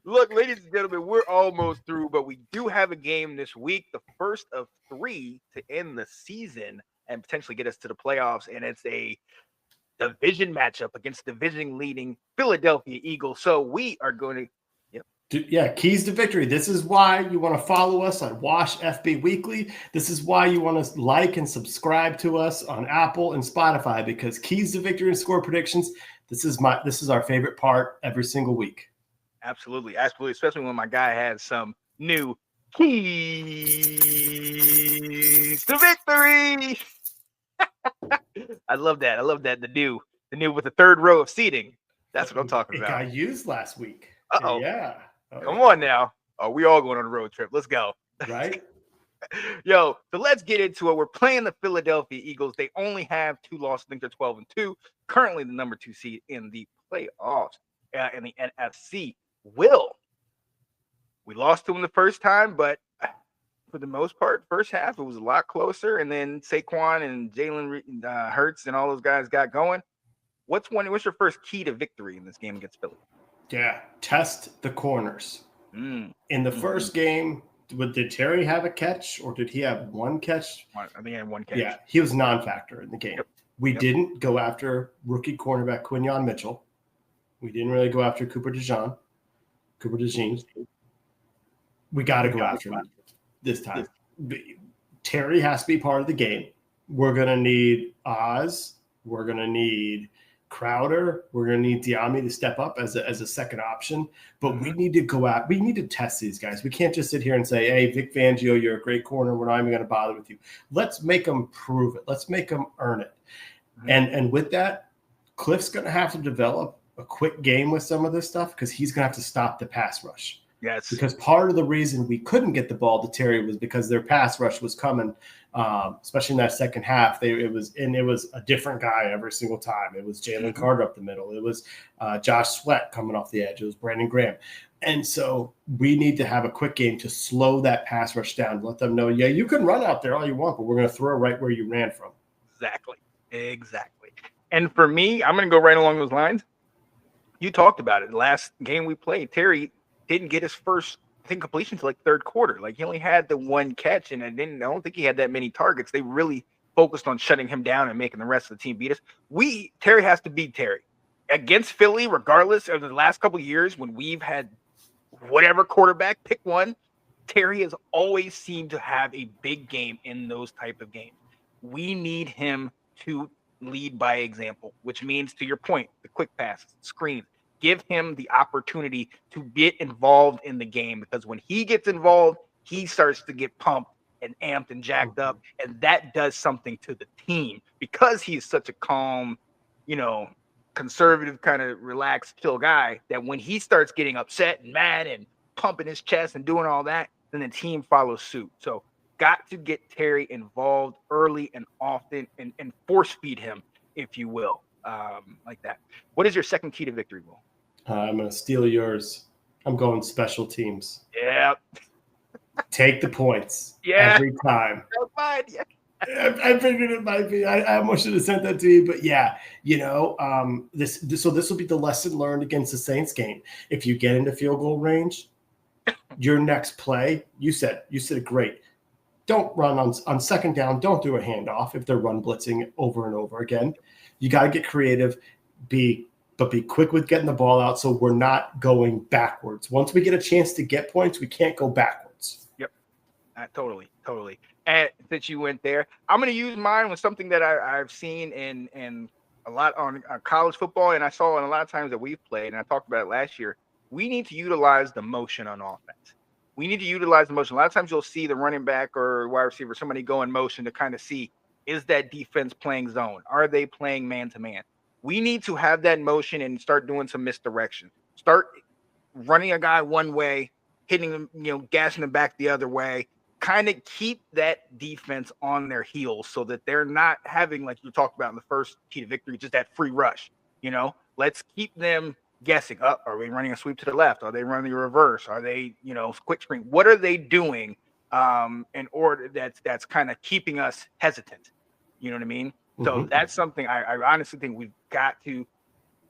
Look, ladies and gentlemen, we're almost through, but we do have a game this week, the first of three to end the season and potentially get us to the playoffs. And it's a division matchup against division leading Philadelphia Eagles. So we are going to. Yeah, keys to victory. This is why you want to follow us on Wash FB Weekly. This is why you want to like and subscribe to us on Apple and Spotify, because keys to victory and score predictions. This is our favorite part every single week. Absolutely, absolutely. Especially when my guy has some new keys to victory. I love that. I love that. The new with the third row of seating. That's what I'm talking about. It got used last week. Uh-oh. Yeah. Come on now. Oh, we all going on a road trip. Let's go. Right? Yo, so let's get into it. We're playing the Philadelphia Eagles. They only have 2 losses. I think they're 12-2. Currently the number 2 seed in the playoffs in the NFC. We lost to them the first time, but for the most part, first half, it was a lot closer. And then Saquon and Jalen Hurts and all those guys got going. What's your first key to victory in this game against Philly? Yeah, test the corners. In the first game, did Terry have a catch or did he have one catch? I think he had one catch. Yeah, he was non-factor in the game. Yep. We didn't go after rookie cornerback Quinyon Mitchell. We didn't really go after Cooper DeJean. We got to go after him this time. Terry has to be part of the game. We're going to need Oz. We're going to need Crowder. We're going to need Diami to step up as a second option. But we need to go out. We need to test these guys. We can't just sit here and say, hey, Vic Fangio, you're a great corner. We're not even going to bother with you. Let's make them prove it. Let's make them earn it. And with that, Cliff's going to have to develop a quick game with some of this stuff because he's going to have to stop the pass rush. Yes. Because part of the reason we couldn't get the ball to Terry was because their pass rush was coming, especially in that second half. It was a different guy every single time. It was Jalen Carter up the middle. It was Josh Sweat coming off the edge. It was Brandon Graham. And so we need to have a quick game to slow that pass rush down. Let them know, yeah, you can run out there all you want, but we're going to throw right where you ran from. Exactly. And for me, I'm going to go right along those lines. You talked about it. Last game we played, Terry didn't get his first, I think, completion until like third quarter. Like he only had the one catch, and I don't think he had that many targets. They really focused on shutting him down and making the rest of the team beat us. Terry has to beat Terry against Philly, regardless of the last couple of years when we've had whatever quarterback, pick one. Terry has always seemed to have a big game in those type of games. We need him to lead by example, which means, to your point, the quick passes, screens. Give him the opportunity to get involved in the game, because when he gets involved, he starts to get pumped and amped and jacked up, and that does something to the team because he's such a calm, conservative, kind of relaxed, chill guy, that when he starts getting upset and mad and pumping his chest and doing all that, then the team follows suit. So got to get Terry involved early and often and force feed him, if you will, like that. What is your second key to victory, Will? I'm going to steal yours. I'm going special teams. Yeah. Take the points every time. Fine. Yeah. I figured it might be. I almost should have sent that to you, but yeah, this will be the lesson learned against the Saints game. If you get into field goal range, your next play, you said it great. Don't run on second down. Don't do a handoff if they're run blitzing over and over again. You got to get creative, be quick with getting the ball out so we're not going backwards. Once we get a chance to get points, we can't go backwards. Yep, totally. And since you went there, I'm going to use mine with something that I've seen in a lot on college football, and I saw in a lot of times that we've played, and I talked about it last year. We need to utilize the motion on offense. We need to utilize the motion. A lot of times you'll see the running back or wide receiver, somebody go in motion to kind of see, is that defense playing zone? Are they playing man-to-man? We need to have that motion and start doing some misdirection. Start running a guy one way, hitting them, gassing them back the other way. Kind of keep that defense on their heels so that they're not having, like you talked about in the first key to victory, just that free rush. Let's keep them guessing. Are they running a sweep to the left? Are they running a reverse? Are they, quick screen? What are they doing in order that's kind of keeping us hesitant? You know what I mean? So that's something I honestly think we've got to,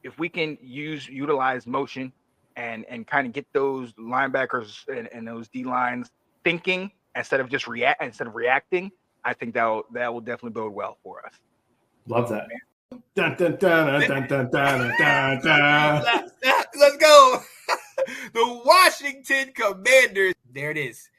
if we can utilize motion, and kind of get those linebackers and those D lines thinking instead of reacting, I think that will definitely bode well for us. Love that. Dun, dun, dun, dun, dun, dun, dun, dun. Let's go. The Washington Commanders. There it is.